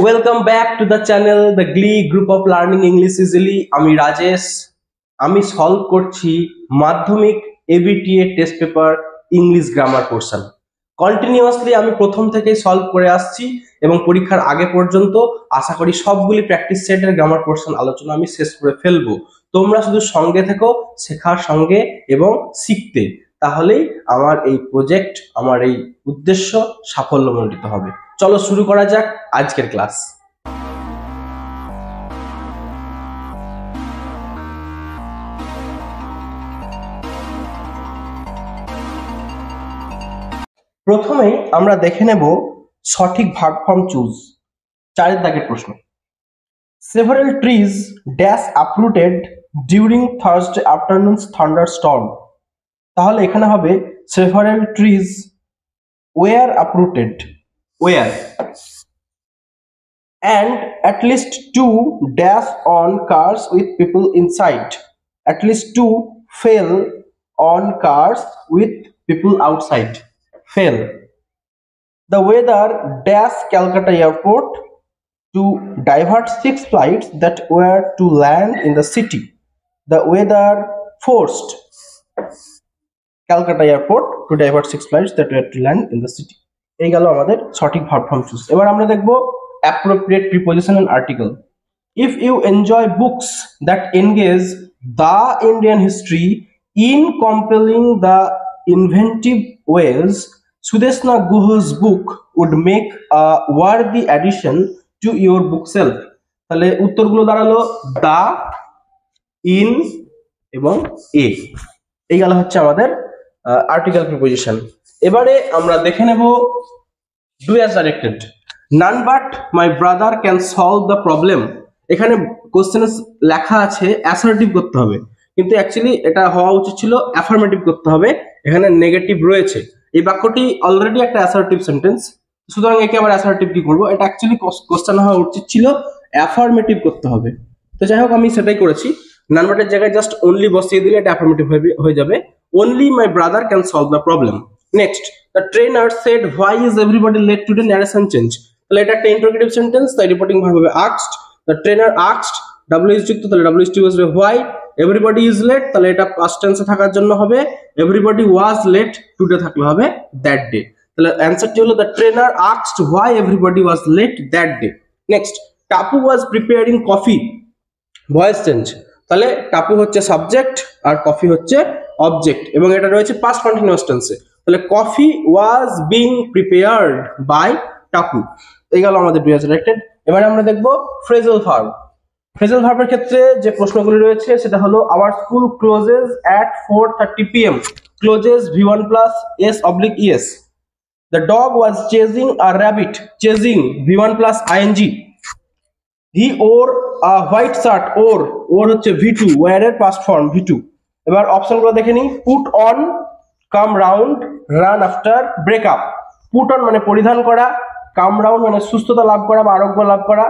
Welcome back to the channel the গ্লি group of learning English easily. আমি রাজেশ। আমি solve করছি মাধ্যমিক ABTA test paper English grammar portion. Continuously আমি প্রথম থেকেই সলভ করে আসছি এবং পরীক্ষার আগে পর্যন্ত আশা করি সবগুলি প্র্যাকটিস সেটের গ্রামার পোর্শন আলোচনা আমি শেষ করে ফেলবো। তোমরা শুধু সঙ্গে থেকো, শেখার সঙ্গে এবং শিখতে, তাহলেই আমার এই প্রজেক্ট, আমার এই উদ্দেশ্য সাফল্যমণ্ডিত হবে। চলো শুরু করা যাক আজকের ক্লাস। প্রথমে আমরা দেখে নেব সঠিক ভার্ব ফর্ম চুজ। 4 দাগের প্রশ্ন। Several trees dash uprooted during Thursday afternoon's thunderstorm। তাহলে এখানে হবে several trees were uprooted, where, and at least 2 dash on cars with people inside. At least 2 fell on cars with people outside. Fell. The weather dash Calcutta airport to divert 6 flights that were to land in the city. The weather forced Calcutta airport to divert 6 flights that were to land in the city. এই গেল আমাদের সঠিক verb form choose. এবার আমরা দেখব appropriate preposition and article. If you enjoy books that engage the Indian history in compelling the inventive ways, Sudeshna Guha's book would make a worthy addition to your bookshelf. তাহলে উত্তরগুলো দাঁড়ালো দা, in এবং এ। এই গেল হচ্ছে আমাদের আর্টিকেল প্রিপোজিশন। এবারে আমরা দেখে নেব do as directed. None but my brother can solve the problem. এখানে কোশ্চেনে লেখা আছে অ্যাসার্টিভ করতে হবে, কিন্তু অ্যাকচুয়ালি এটা হওয়া উচিত ছিল অ্যাফার্মেটিভ করতে হবে। এখানে নেগেটিভ রয়েছে। এই বাক্যটি অলরেডি একটা অ্যাসার্টিভ সেন্টেন্স, সুতরাং একে আবার অ্যাসার্টিভ কি করবো? এটা অ্যাকচুয়ালি কোশ্চেন হওয়া উচিত ছিল অ্যাফার্মেটিভ করতে হবে। তো যাই হোক, আমি সেটাই করেছি। নান বাটের জায়গায় জাস্ট অনলি বসিয়ে দিলে এটা অ্যাফার্মেটিভ হয়ে যাবে। Only my brother can solve the problem. Next, the trainer said why is everybody late today, narration change. তাহলে এটা একটা ইন্টারোগেটিভ সেন্টেন্স, তাই রিপোর্টিং ভার্ব হবে asked. The trainer asked, W is যুক্ত, তাহলে ডাব্লিউ ইজ টু বসবে why. Everybody is late, তাহলে এটা পাস্ট টেন্সে থাকার জন্য হবে এভরিবডি ওয়াজ লেট, টুডে থাকলে হবে দ্যাট ডে। তাহলে অ্যান্সারটি হলো the trainer asked why everybody was late that day. Next, Tapu was preparing coffee, voice change. তাহলে টাপু হচ্ছে সাবজেক্ট আর কফি হচ্ছে অবজেক্ট, এবং এটা রয়েছে পাস্ট কন্টিনিউয়াস টেন্সে। তাহলে coffee was being prepared by Tapu. এই গেল আমাদের ডু অ্যাজ ডাইরেক্টেড। এবারে আমরা দেখব ফ্রেজাল ভার্ব। ফ্রেজাল ভার্বের ক্ষেত্রে যে প্রশ্নগুলি রয়েছে সেটা হলো our school closes at 4:30 PM। Closes V1 plus S oblique ES। The dog was chasing a rabbit, chasing V1 plus ING। He wore a white shirt, wore হচ্ছে V2, ওয়ার এর past form V2। এবার অপশনগুলো দেখে নিই। Put on, come round, run after, breakup. Put on মানে পরিধান করা, কাম round মানে সুস্থতা লাভ করা বা আরোগ্য লাভ করা,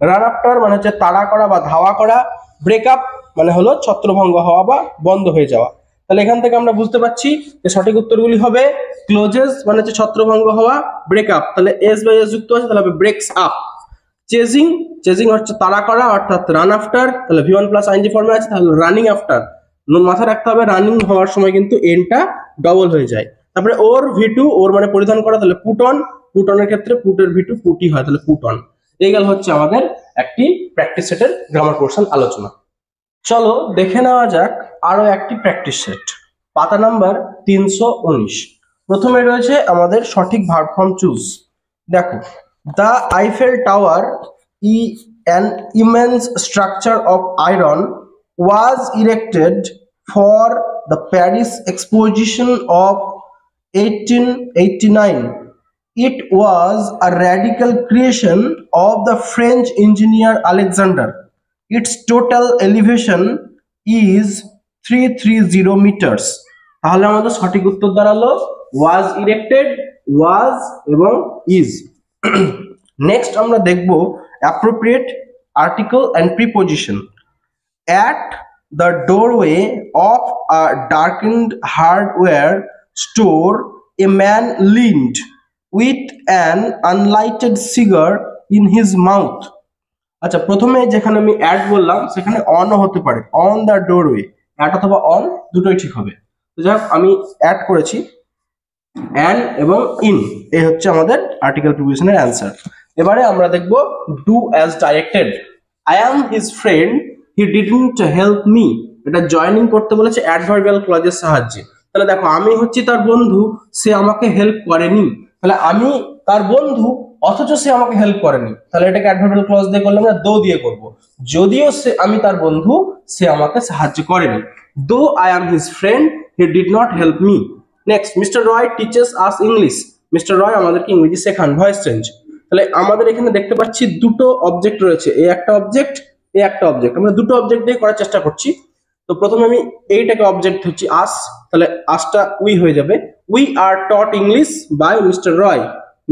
রান আফটার মানে হচ্ছে তাড়া করা বা ধাওয়া করা, ব্রেকআপ মানে হলো ছত্রভঙ্গ হওয়া বা বন্ধ হয়ে যাওয়া। তাহলে এখান থেকে আমরা বুঝতে পারছি যে সঠিক উত্তরগুলি হবে ক্লোজেস মানে হচ্ছে ছত্রভঙ্গ হওয়া, ব্রেকআপ তাহলে এস বাই এস যুক্ত আছে, তাহলে হবে ব্রেকস আপ। চেজিং, চেজিং হচ্ছে তাড়া করা অর্থাৎ রান আফটার, তাহলে V1 প্লাস ING ফর্মে আছে, তাহলে রানিং আফটার। মাথায় রাখতে হবে রানিং হওয়ার সময় কিন্তু এনটা ডবল হয়ে যায়। তারপরে ওর V2, ওর মানে পরিধান করা, তাহলে পুট অন, পুট অনের ক্ষেত্রে পুটের V2 পুটি হয়, তাহলে পুট অন। এই গেল হচ্ছে আমাদের একটি প্র্যাকটিস সেটের গ্রামার পোর্শন আলোচনা। চলো দেখে নেওয়া যাক আরো একটি প্র্যাকটিস সেট। পাতা নাম্বার 319। প্রথমে রয়েছে আমাদের সঠিক ভার্ব ফর্ম চুজ। দেখো, the Eiffel tower, an immense structure of iron, was erected for the Paris Exposition of 1889. It was a radical creation of the French engineer Alexander. Its total elevation is 330 meters. তাহলে আমাদের সঠিক উত্তর দাঁড়ালো was erected, was এবং is। Next আমরা দেখব appropriate article and preposition. At the doorway of a darkened hardware store, a man leaned with an unlighted cigar in his mouth. আচ্ছা, প্রথমে যেখানে আমি অ্যাট বললাম সেখানে অনও হতে পারে, অন দ্য ডোরওয়ে, অ্যাট অথবা অন দুটোই ঠিক হবে। তো যাই হোক, আমি অ্যাড করেছি অ্যান এবং ইন, এই হচ্ছে আমাদের আর্টিকেল প্রিপোজিশনের অ্যান্সার। এবারে আমরা দেখব do as directed. I am his friend, he didn't help me. এটা জয়েনিং করতে বলেছে অ্যাডভার্বিয়াল ক্লজের সাহায্যে। তাহলে দেখো, আমি হচ্ছি তার বন্ধু, সে আমাকে হেল্প করেনি। তাহলে আমি তার বন্ধু অথচ সে আমাকে হেল্প করেনি, তাহলে এটাকে অ্যাডভার্বিয়াল ক্লজ দিয়ে করলে আমরা দো দিয়ে করব। যদিও আমি তার বন্ধু, সে আমাকে সাহায্য করেনি। Though I am his friend, he did not help me. Next, mister Roy teaches us English. Mister Roy আমাদেরকে ইংরেজি শেখান, ভয়েস চেঞ্জ। তাহলে আমাদের এখানে দেখতে পাচ্ছি দুটো অবজেক্ট রয়েছে, এই একটা অবজেক্ট, এই একটা অবজেক্ট। আমরা দুটো অবজেক্ট দিয়ে করার চেষ্টা করছি। তো প্রথমে আমি এইটাকে অবজেক্ট হচ্ছে আস, তাহলে আসটা উই হয়ে যাবে। We are taught English by mister Roy.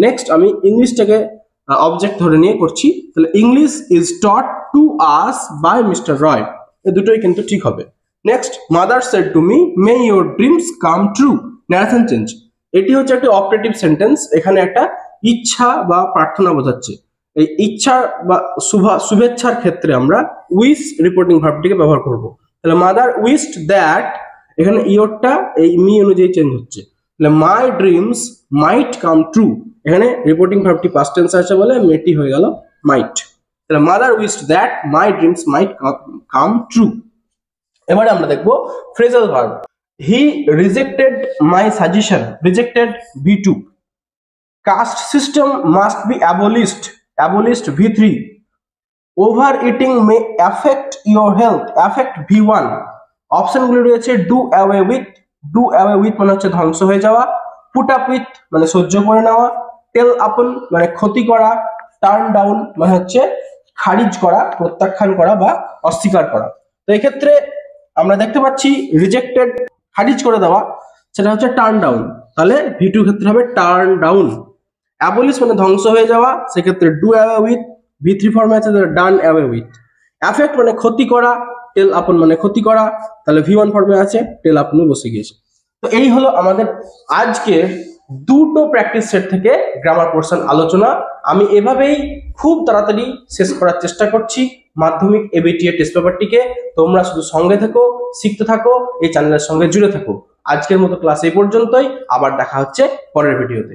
Next আমি ইংলিশটাকে অবজেক্ট ধরে নিয়ে করছি, তাহলে English is taught to us by mister Roy. এই দুটোই কিন্তু ঠিক হবে। Next, mother said to me may your dreams come true. Narration change. এটি হচ্ছে একটা অপারেটিভ সেন্টেন্স, এখানে একটা ইচ্ছা বা প্রার্থনা বোঝাচ্ছে। এই ইচ্ছা বা শুভেচ্ছার ক্ষেত্রে আমরা উইশ রিপোর্টিং ভার্বটিকে ব্যবহার করব। তাহলে মাদার উইশড দ্যাট, এখানে ইয়োরটা এই মি অনুযায়ী চেঞ্জ হচ্ছে। তাহলে my dreams might come true, এখানে রিপোর্টিং ভার্বটি পাস্ট টেন্স আছে বলে মেটি হয়ে গেল মাইট। তাহলে mother wished that my dreams might come true. এবারে আমরা দেখব phrasal verb. He rejected my suggestion, rejected V2। Caste system must be abolished, abolished V3। Overeating may affect your health, affect V1। অপশনগুলি রয়েছে do away with, do away with মানে হচ্ছে ধ্বংস হয়ে যাওয়া, পুট আপ উইথ মানে সহ্য করে নেওয়া, টেল আপন মানে ক্ষতি করা, টার্ন ডাউন মানে হচ্ছে খারিজ করা, প্রত্যাখ্যান করা বা অস্বীকার করা। তো এক্ষেত্রে আমরা দেখতে পাচ্ছি রিজেক্টেড খারিজ করে দেওয়া, সেটা হচ্ছে টার্ন ডাউন, তাহলে V2 ক্ষেত্রে হবে টার্ন ডাউন। অ্যাবলিশ মানে ধ্বংস হয়ে যাওয়া, সেক্ষেত্রে ডু অ্যাওয়ে উইথ। V3 ফর্মে আছে ডান অ্যাওয়ে উইথ। অ্যাফেক্ট মানে ক্ষতি করা, টেল আপন মানে ক্ষতি করা, তাহলে V1 ফর্মে আছে, টেল আপন বসে গিয়েছে। তো এই হলো আমাদের আজকে দুটো প্র্যাকটিস সেট থেকে গ্রামার পোর্শন আলোচনা। আমি এভাবেই খুব তাড়াতাড়ি শেষ করার চেষ্টা করছি মাধ্যমিক ABTA টেস্ট পেপারটিকে। তোমরা শুধু সঙ্গে থেকো, শিখতে থাকো, এই চ্যানেলের সঙ্গে জুড়ে থাকো। আজকের মতো ক্লাস এই পর্যন্তই, আবার দেখা হচ্ছে পরের ভিডিওতে।